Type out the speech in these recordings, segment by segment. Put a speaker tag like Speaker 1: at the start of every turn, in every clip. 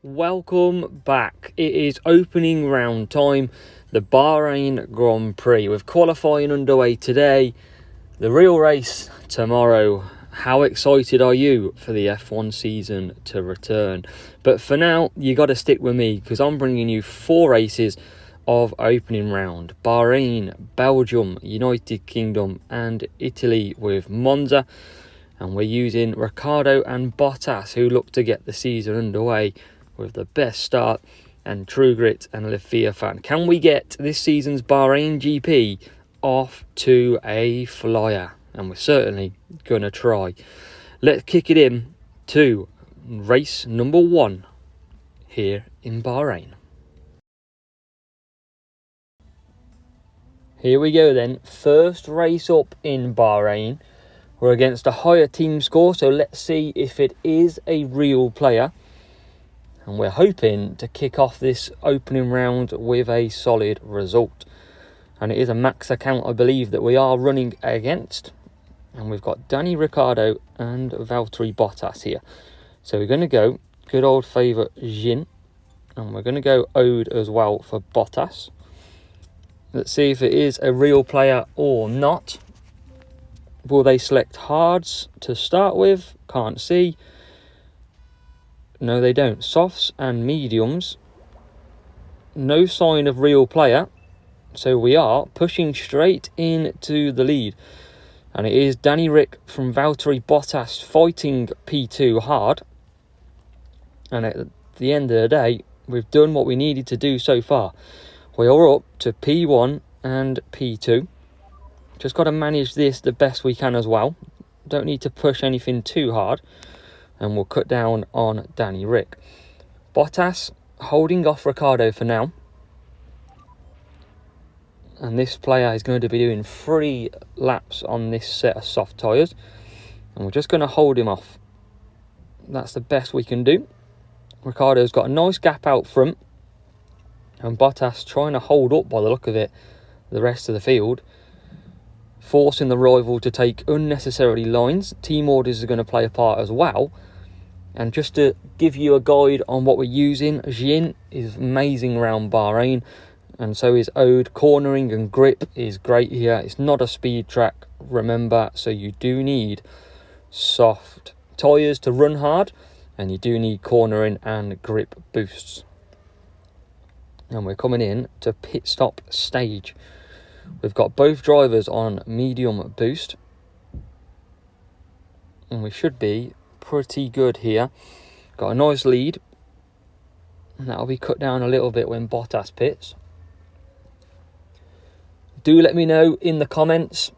Speaker 1: Welcome back. It is opening round time, the Bahrain Grand Prix, with qualifying underway today, the real race tomorrow. How excited are you for the F1 season to return? But for now, you got to stick with me because I'm bringing you 4 races of opening round: Bahrain, Belgium, United Kingdom and Italy with Monza. And we're using Ricciardo and Bottas, who look to get the season underway with the best start, and True Grit and Leviathan. Can we get this season's Bahrain GP off to a flyer? And we're certainly going to try. Let's kick it in to race number 1 here in Bahrain. Here we go then. First race up in Bahrain. We're against a higher team score, so let's see if it is a real player. And we're hoping to kick off this opening round with a solid result. And it is a max account, I believe, that we are running against. And we've got Danny Ricciardo and Valtteri Bottas here. So we're going to go good old favourite Jin. And we're going to go Ode as well for Bottas. Let's see if it is a real player or not. Will they select hards to start with? Can't see. No, they don't. Softs and mediums. No sign of real player. So we are pushing straight into the lead. And it is Danny Rick from Valtteri Bottas fighting P2 hard. And at the end of the day, we've done what we needed to do so far. We are up to P1 and P2. Just got to manage this the best we can as well. Don't need to push anything too hard. And we'll cut down on Danny Rick. Bottas holding off Ricciardo for now. And this player is going to be doing 3 laps on this set of soft tyres. And we're just going to hold him off. That's the best we can do. Ricciardo's got a nice gap out front. And Bottas trying to hold up, by the look of it, the rest of the field. Forcing the rival to take unnecessarily lines. Team orders are going to play a part as well. And just to give you a guide on what we're using, Jin is amazing around Bahrain, and so is Ode. Cornering and grip is great here. It's not a speed track, remember, so you do need soft tyres to run hard, and you do need cornering and grip boosts. And we're coming in to pit stop stage. We've got both drivers on medium boost, and we should be pretty good here. Got a nice lead, and that'll be cut down a little bit when Bottas pits. Do let me know in the comments,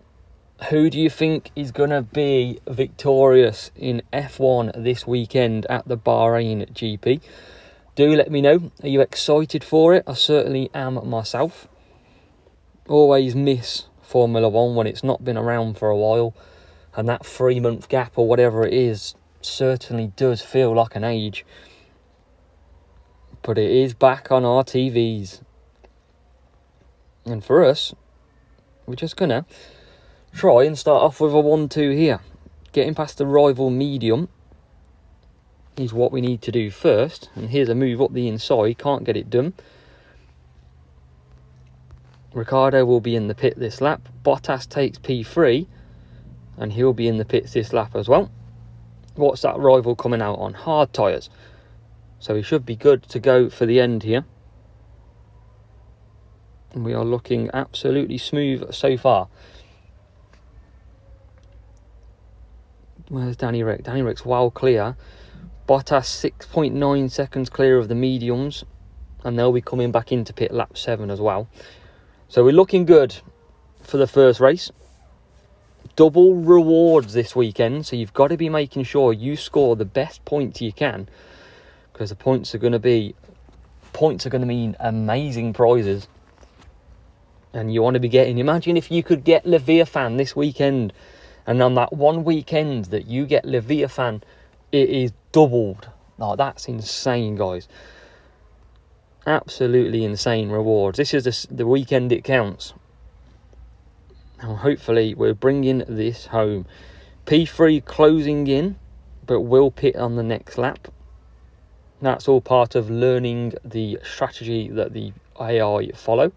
Speaker 1: who do you think is going to be victorious in F1 this weekend at the Bahrain GP? Do let me know. Are you excited for it? I certainly am myself. Always miss Formula 1 when it's not been around for a while, and that 3-month gap or whatever it is certainly does feel like an age. But it is back on our TVs. And for us, we're just going to try and start off with a 1-2 here. Getting past the rival medium is what we need to do first. And here's a move up the inside. Can't get it done. Ricciardo will be in the pit this lap. Bottas takes P3. And he'll be in the pits this lap as well. What's that rival coming out on? Hard tyres. So he should be good to go for the end here. And we are looking absolutely smooth so far. Where's Danny Rick? Danny Rick's well clear. Bottas 6.9 seconds clear of the mediums. And they'll be coming back into pit lap 7 as well. So we're looking good for the first race. Double rewards this weekend, so you've got to be making sure you score the best points you can, because the points are going to mean amazing prizes, and you want to be getting. Imagine if you could get Leviathan this weekend, and on that one weekend that you get Leviathan, it is doubled. Oh, that's insane, guys. Absolutely insane rewards. This is the weekend it counts. Now, hopefully, we're bringing this home. P3 closing in, but will pit on the next lap. That's all part of learning the strategy that the AI follow.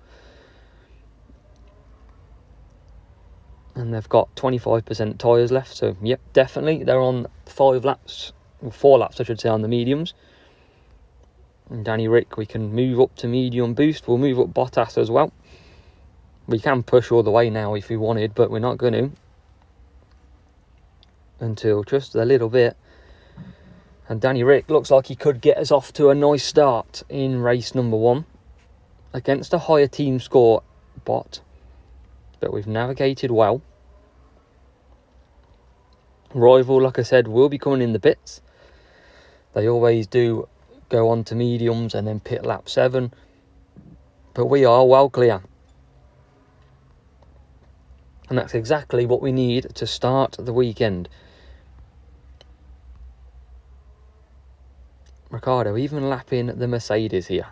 Speaker 1: And they've got 25% tyres left, so yep, definitely they're on 5 laps, or 4 laps I should say, on the mediums. And Danny Rick, we can move up to medium boost. We'll move up Bottas as well. We can push all the way now if we wanted, but we're not going to until just a little bit. And Danny Rick looks like he could get us off to a nice start in race number 1 against a higher team score bot, but we've navigated well. Rival, like I said, will be coming in the pits. They always do go on to mediums and then pit lap 7, but we are well clear. And that's exactly what we need to start the weekend. Ricardo even lapping the Mercedes here.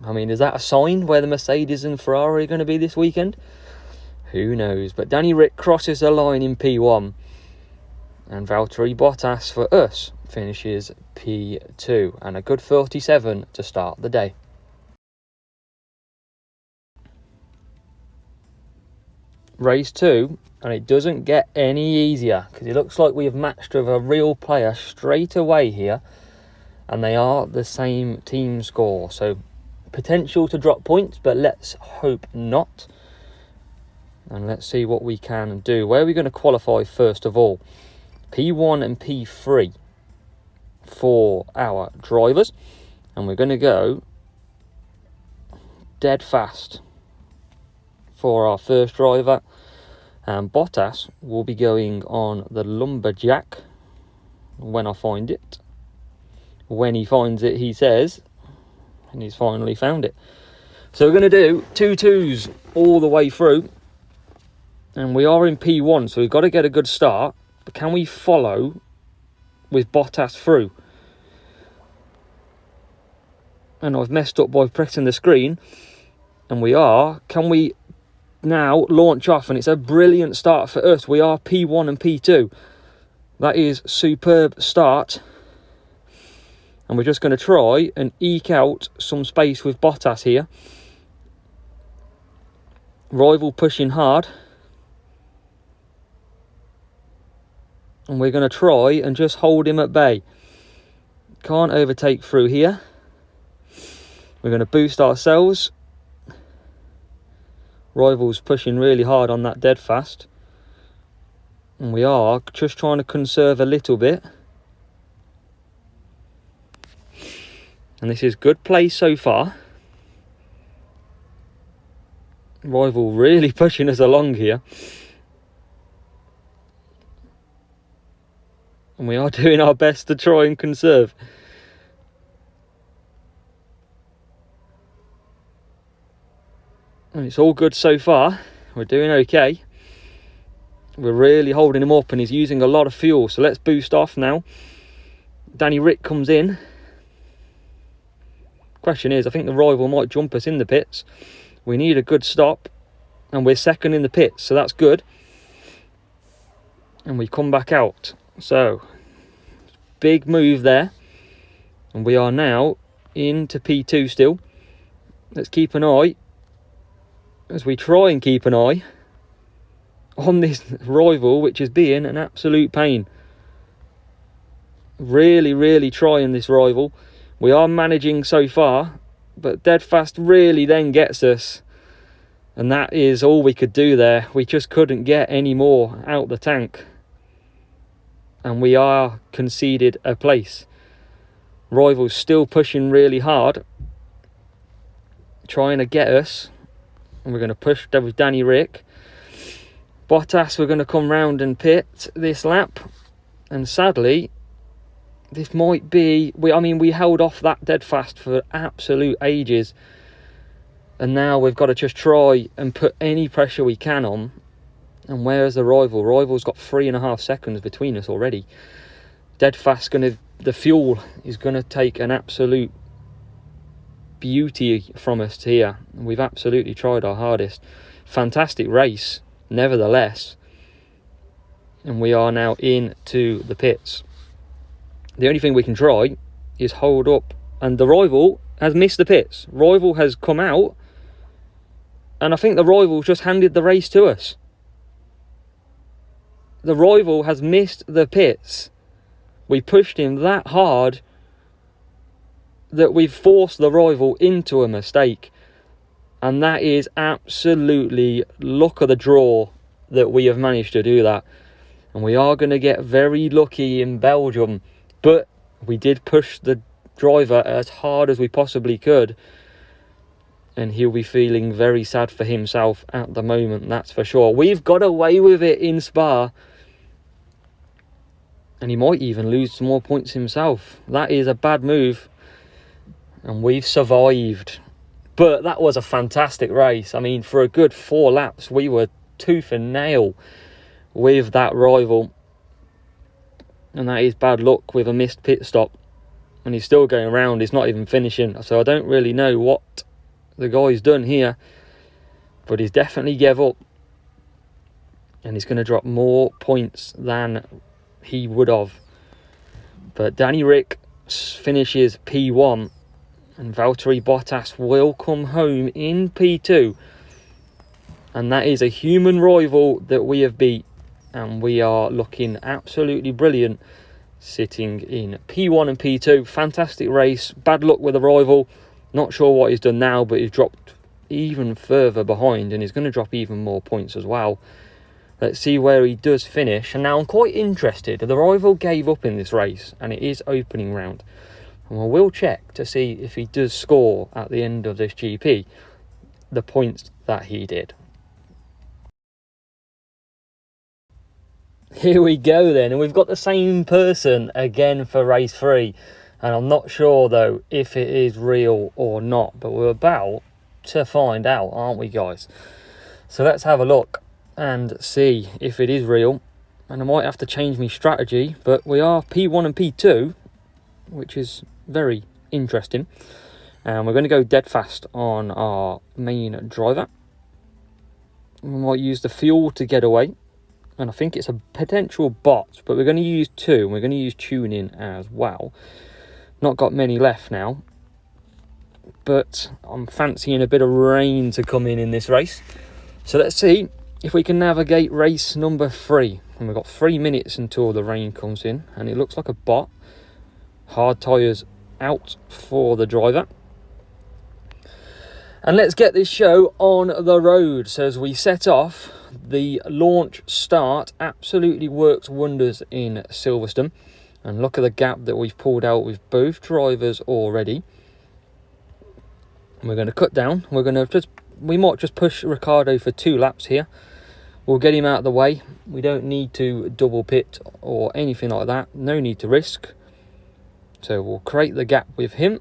Speaker 1: I mean, is that a sign where the Mercedes and Ferrari are going to be this weekend? Who knows? But Danny Rick crosses the line in P1. And Valtteri Bottas for us finishes P2. And a good 37 to start the day. Race 2. And it doesn't get any easier, because it looks like we have matched with a real player straight away here. And they are the same team score. So potential to drop points, but let's hope not. And let's see what we can do. Where are we going to qualify first of all? P1 and P3 for our drivers. And we're going to go dead fast for our first driver. And Bottas will be going on the Lumberjack when I find it. When he finds it, he says, and he's finally found it. So we're going to do 2-2s all the way through. And we are in P1, so we've got to get a good start. But can we follow with Bottas through? And I've messed up by pressing the screen. And we are. Can we now launch off? And it's a brilliant start for us. We are P1 and P2. That is superb start. And we're just going to try and eke out some space with Bottas here. Rival pushing hard. And we're going to try and just hold him at bay. Can't overtake through here. We're going to boost ourselves. Rival's pushing really hard on that dead fast. And we are just trying to conserve a little bit. And this is good play so far. Rival really pushing us along here. And we are doing our best to try and conserve. And it's all good so far. We're doing okay. We're really holding him up and he's using a lot of fuel. So let's boost off now. Danny Rick comes in. Question is, I think the rival might jump us in the pits. We need a good stop. And we're second in the pits, so that's good. And we come back out. So, big move there. And we are now into P2 still. Let's keep an eye, as we try and keep an eye on this rival, which is being an absolute pain. Really, really trying this rival. We are managing so far, but dead fast really then gets us. And that is all we could do there. We just couldn't get any more out the tank. And we are conceded a place. Rival's still pushing really hard, trying to get us. And we're going to push with Danny Rick. Bottas, we're going to come round and pit this lap. And sadly, this might be... we held off that dead fast for absolute ages. And now we've got to just try and put any pressure we can on. And where's the rival? Rival's got 3.5 seconds between us already. Dead fast the fuel is going to take an absolute beauty from us here. We've absolutely tried our hardest. Fantastic race, nevertheless. And we are now into the pits. The only thing we can try is holed up, and the rival has missed the pits. Rival has come out, and I think the rival just handed the race to us. The rival has missed the pits. We pushed him that hard that we've forced the rival into a mistake. And that is absolutely luck of the draw that we have managed to do that. And we are going to get very lucky in Belgium. But we did push the driver as hard as we possibly could. And he'll be feeling very sad for himself at the moment, that's for sure. We've got away with it in Spa. And he might even lose some more points himself. That is a bad move. And we've survived. But that was a fantastic race. I mean, for a good 4 laps, we were tooth and nail with that rival. And that is bad luck with a missed pit stop. And he's still going around. He's not even finishing. So I don't really know what the guy's done here. But he's definitely gave up. And he's going to drop more points than he would have. But Danny Rick finishes P1. And Valtteri Bottas will come home in P2. And that is a human rival that we have beat. And we are looking absolutely brilliant sitting in P1 and P2. Fantastic race. Bad luck with the rival. Not sure what he's done now, but he's dropped even further behind. And he's going to drop even more points as well. Let's see where he does finish. And now I'm quite interested. The rival gave up in this race. And it is opening round. And we will check to see if he does score at the end of this GP the points that he did. Here we go then, and we've got the same person again for race 3. And I'm not sure though if it is real or not, but we're about to find out, aren't we guys? So let's have a look and see if it is real. And I might have to change my strategy, but we are P1 and P2, which is very interesting. And we're going to go dead fast on our main driver. We might use the fuel to get away. And I think it's a potential bot, but we're going to use 2. And we're going to use tuning as well. Not got many left now. But I'm fancying a bit of rain to come in this race. So let's see if we can navigate race number 3. And we've got 3 minutes until the rain comes in. And it looks like a bot. Hard tyres out for the driver. And let's get this show on the road. So as we set off, the launch start absolutely works wonders in Silverstone. And look at the gap that we've pulled out with both drivers already. And we're going to cut down. We might just push Ricciardo for 2 laps here. We'll get him out of the way. We don't need to double pit or anything like that. No need to risk. So we'll create the gap with him.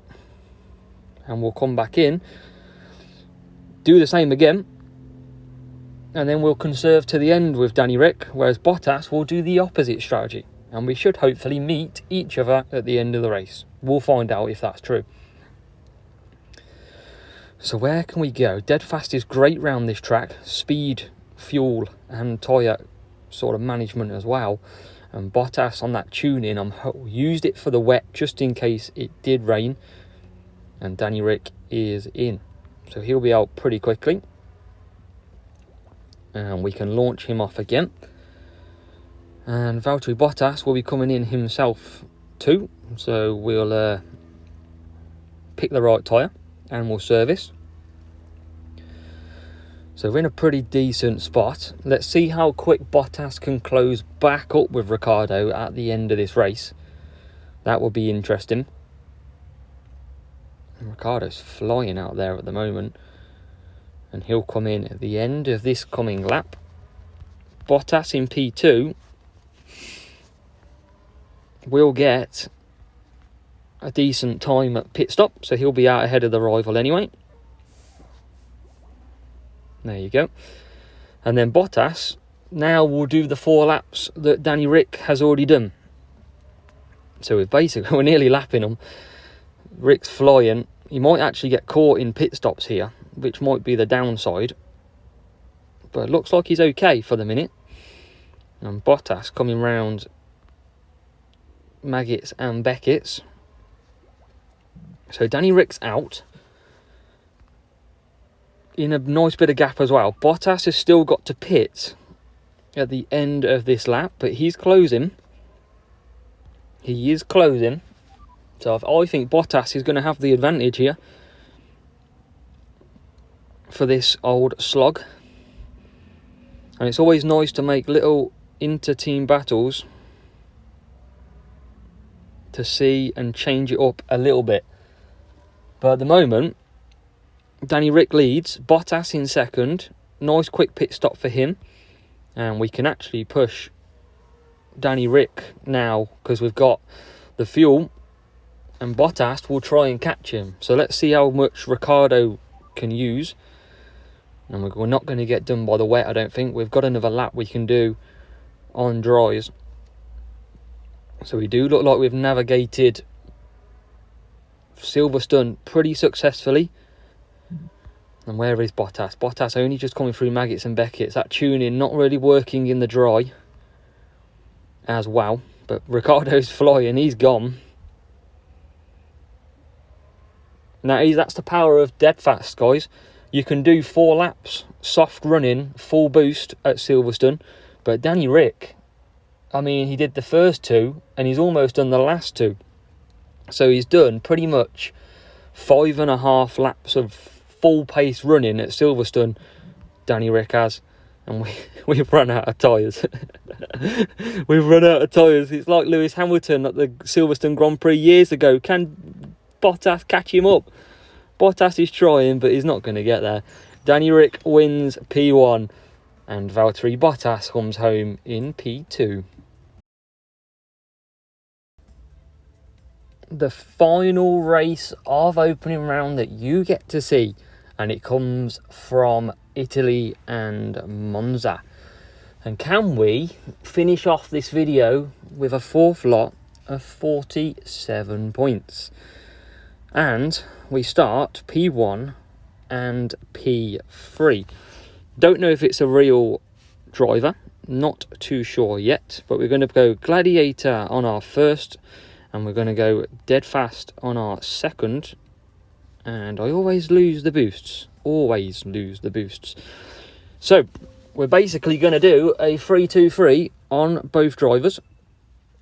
Speaker 1: And we'll come back in. Do the same again. And then we'll conserve to the end with Danny Rick. Whereas Bottas will do the opposite strategy. And we should hopefully meet each other at the end of the race. We'll find out if that's true. So where can we go? Dead fast is great round this track. Speed, fuel and tyre sort of management as well. And Bottas on that tuning, used it for the wet just in case it did rain. And Danny Rick is in. So he'll be out pretty quickly. And we can launch him off again. And Valtteri Bottas will be coming in himself too. So we'll pick the right tyre and we'll service. So we're in a pretty decent spot. Let's see how quick Bottas can close back up with Ricciardo at the end of this race. That will be interesting. And Ricciardo's flying out there at the moment. And he'll come in at the end of this coming lap. Bottas in P2 will get a decent time at pit stop. So he'll be out ahead of the rival anyway. There you go. And then Bottas now will do the 4 laps that Danny Rick has already done. So we're nearly lapping him. Rick's flying. He might actually get caught in pit stops here, which might be the downside. But it looks like he's okay for the minute. And Bottas coming round Maggots and Beckett's. So Danny Rick's out. In a nice bit of gap as well. Bottas has still got to pit at the end of this lap, but he's closing. He is closing. So I think Bottas is going to have the advantage here for this old slog. And it's always nice to make little inter-team battles to see and change it up a little bit. But at the moment, Danny Rick leads, Bottas in second. Nice quick pit stop for him. And we can actually push Danny Rick now because we've got the fuel. And Bottas will try and catch him. So let's see how much Ricciardo can use. And we're not going to get done by the wet, I don't think. We've got another lap we can do on dries. So we do look like we've navigated Silverstone pretty successfully. And where is Bottas? Bottas only just coming through Maggots and Beckett's. That tuning not really working in the dry as well. But Ricciardo's flying. He's gone. Now, that's the power of dead fast, guys. You can do 4 laps, soft running, full boost at Silverstone. But Danny Rick, I mean, he did the first 2 and he's almost done the last 2. So he's done pretty much 5.5 laps of full pace running at Silverstone, Danny Rick has. And we've run out of tyres. We've run out of tyres. It's like Lewis Hamilton at the Silverstone Grand Prix years ago. Can Bottas catch him up? Bottas is trying, but he's not going to get there. Danny Rick wins P1 and Valtteri Bottas comes home in P2. The final race of opening round that you get to see, and it comes from Italy and Monza. And can we finish off this video with a 4th lot of 47 points? And we start P1 and P3. Don't know if it's a real driver, not too sure yet, but we're going to go Gladiator on our first, and we're going to go Dead Fast on our second. And I always lose the boosts. So we're basically going to do a 3-2-3 on both drivers.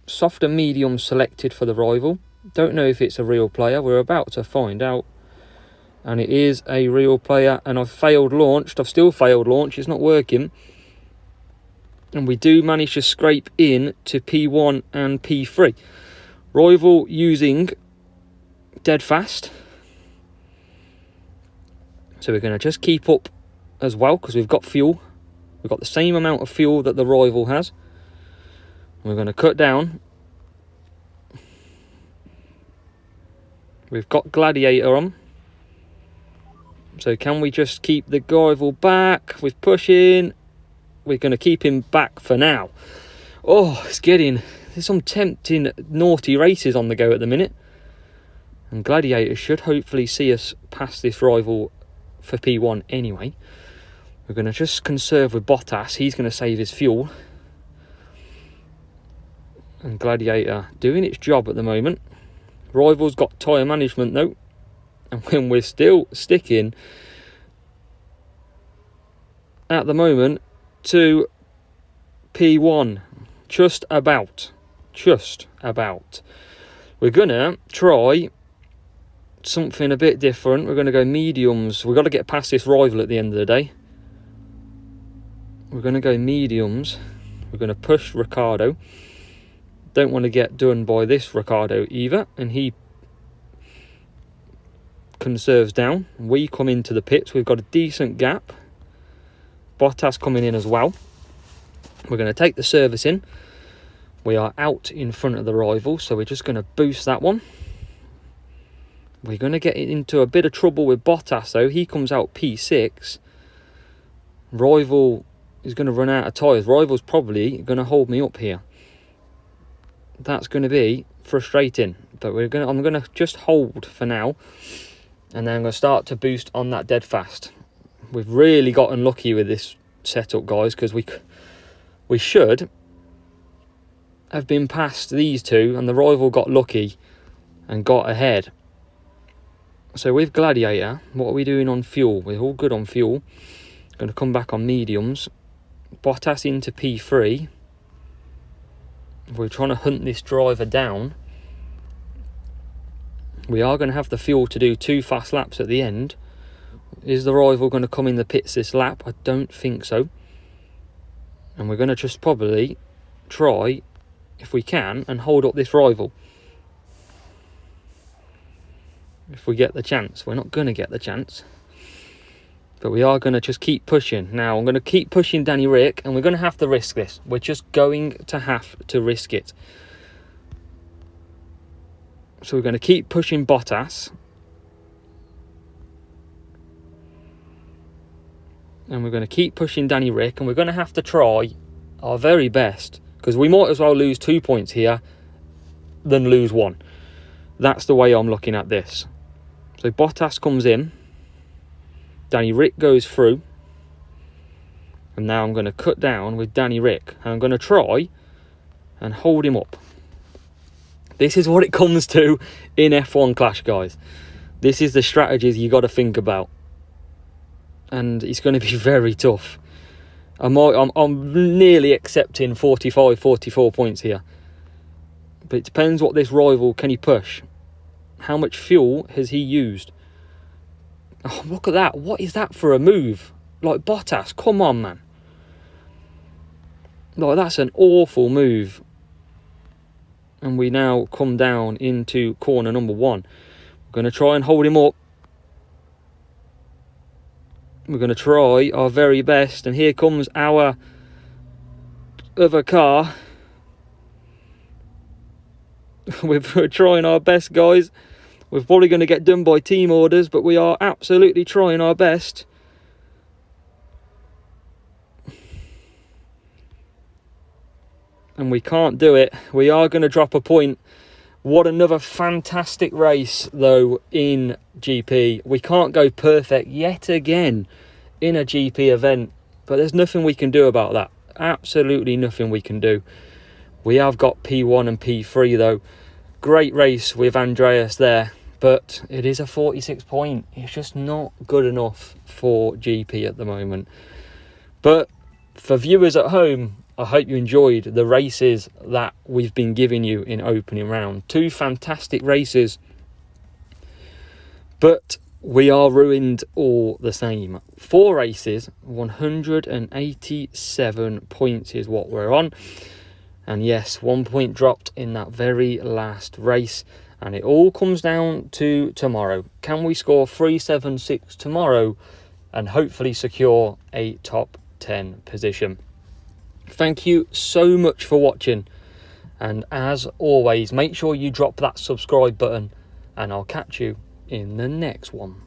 Speaker 1: Soft and medium selected for the rival. Don't know if it's a real player. We're about to find out. And it is a real player. And I've launched. I've still failed launch. It's not working. And we do manage to scrape in to P1 and P3. Rival using Dead Fast. So we're going to just keep up as well because we've got fuel. We've got the same amount of fuel that the rival has. We're going to cut down. We've got Gladiator on. So can we just keep the rival back with pushing? We're going to keep him back for now. Oh, there's some tempting naughty races on the go at the minute. And Gladiator should hopefully see us past this rival for P1 anyway. We're going to just conserve with Bottas. He's going to save his fuel. And Gladiator doing its job at the moment. Rival's got tyre management though. And when we're still sticking at the moment to P1. Just about. We're going to try something a bit different. We're going to go mediums. We've got to get past this rival at the end of the day. We're going to go mediums. We're going to push Ricciardo. Don't want to get done by this Ricciardo either. And he conserves down. We come into the pits. We've got a decent gap. Bottas coming in as well. We're going to take the service in. We are out in front of the rival, so we're just going to boost that one. We're going to get into a bit of trouble with Bottas though. He comes out P6. Rival is going to run out of tyres. Rival's probably going to hold me up here. That's going to be frustrating, but I'm going to just hold for now, and then I'm going to start to boost on that dead fast. We've really got unlucky with this setup, guys, because we should have been past these two, and the rival got lucky and got ahead. So with Gladiator, what are we doing on fuel? We're all good on fuel. Going to come back on mediums. Bottas into P3. We're trying to hunt this driver down. We are going to have the fuel to do 2 fast laps at the end. Is the rival going to come in the pits this lap? I don't think so. And we're going to just probably try, if we can, and hold up this rival. If we get the chance. We're not going to get the chance. But we are going to just keep pushing. Now, I'm going to keep pushing Danny Rick, and we're going to have to risk this. We're just going to have to risk it. So we're going to keep pushing Bottas. And we're going to keep pushing Danny Rick, and we're going to have to try our very best, because we might as well lose 2 points here than lose 1. That's the way I'm looking at this. So Bottas comes in. Danny Rick goes through. And now I'm going to cut down with Danny Rick. And I'm going to try and hold him up. This is what it comes to in F1 Clash, guys. This is the strategies you got to think about. And it's going to be very tough. I'm nearly accepting 45, 44 points here. But it depends what this rival, can he push? How much fuel has he used? Oh, look at that. What is that for a move? Like, Bottas, come on, man. Like, that's an awful move. And we now come down into corner number 1. We're going to try and hold him up. We're going to try our very best. And here comes our other car. We're trying our best, guys. We're probably going to get done by team orders, but we are absolutely trying our best. And we can't do it. We are going to drop a point. What another fantastic race, though, in GP. We can't go perfect yet again in a GP event, but there's nothing we can do about that. Absolutely nothing we can do. We have got P1 and P3, though. Great race with Andreas there, but it is a 46 point. It's just not good enough for GP at the moment. But for viewers at home, I hope you enjoyed the races that we've been giving you in opening round. 2 fantastic races, but we are ruined all the same. 4 races, 187 points is what we're on. And yes, 1 point dropped in that very last race. And it all comes down to tomorrow. Can we score 376 tomorrow and hopefully secure a top 10 position? Thank you so much for watching. And as always, make sure you drop that subscribe button. And I'll catch you in the next one.